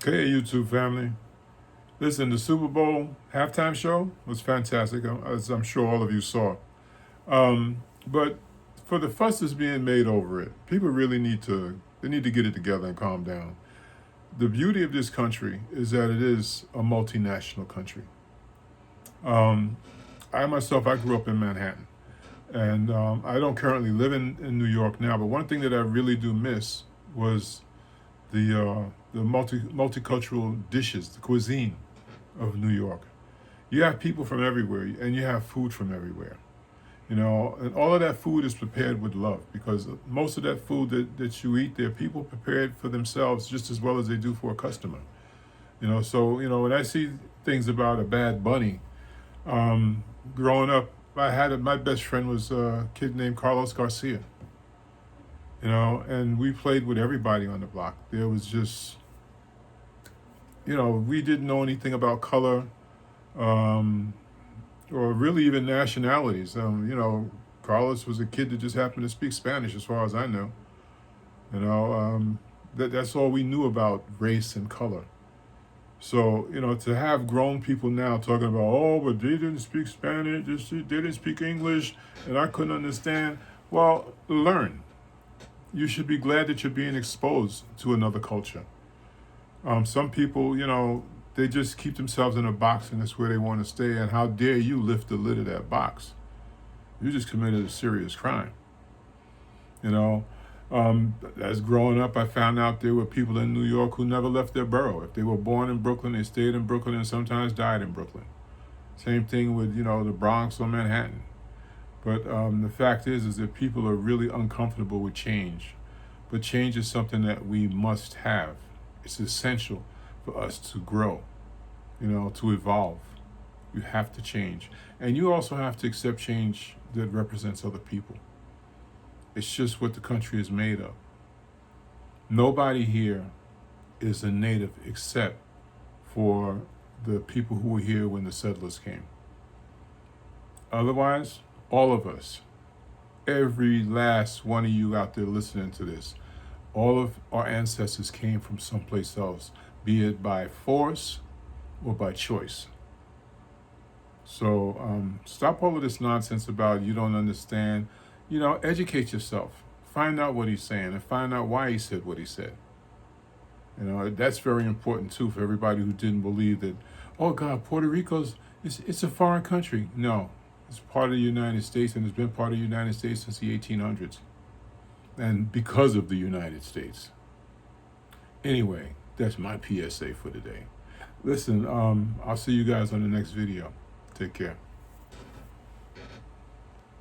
Okay, YouTube family. Listen, the Super Bowl halftime show was fantastic, as I'm sure all of you saw. But for the fuss that's being made over it, people really need to get it together and calm down. The beauty of this country is that it is a multinational country. Um, I grew up in Manhattan, and I don't currently live in New York now. But one thing that I really do miss was the multicultural dishes, the cuisine of New York. You have people from everywhere, and you have food from everywhere. And all of that food is prepared with love because most of that food that you eat, there are people prepared for themselves just as well as they do for a customer. So when I see things about a bad bunny, growing up, my best friend was a kid named Carlos Garcia. And we played with everybody on the block. There was just, we didn't know anything about color, um, or really even nationalities. Carlos was a kid that just happened to speak Spanish, as far as I know. That's all we knew about race and color. So to have grown people now talking about, oh, but they didn't speak Spanish, they didn't speak English, and I couldn't understand. Well, learn. You should be glad that you're being exposed to another culture. Some people, they just keep themselves in a box and that's where they want to stay. And how dare you lift the lid of that box? You just committed a serious crime. You know, as growing up, I found out there were people in New York who never left their borough. If they were born in Brooklyn, they stayed in Brooklyn and sometimes died in Brooklyn. Same thing with, the Bronx or Manhattan. But the fact is that people are really uncomfortable with change. But change is something that we must have. It's essential for us to grow, to evolve. You have to change. And you also have to accept change that represents other people. It's just what the country is made of. Nobody here is a native except for the people who were here when the settlers came. Otherwise, all of us, every last one of you out there listening to this, all of our ancestors came from someplace else, be it by force or by choice. So stop all of this nonsense about you don't understand. Educate yourself. Find out what he's saying and find out why he said what he said. That's very important too for everybody who didn't believe that, oh God, Puerto Rico's, it's a foreign country. No, it's part of the United States and it's been part of the United States since the 1800s. And because of the United States. Anyway, that's my PSA for today. Listen, I'll see you guys on the next video. Take care.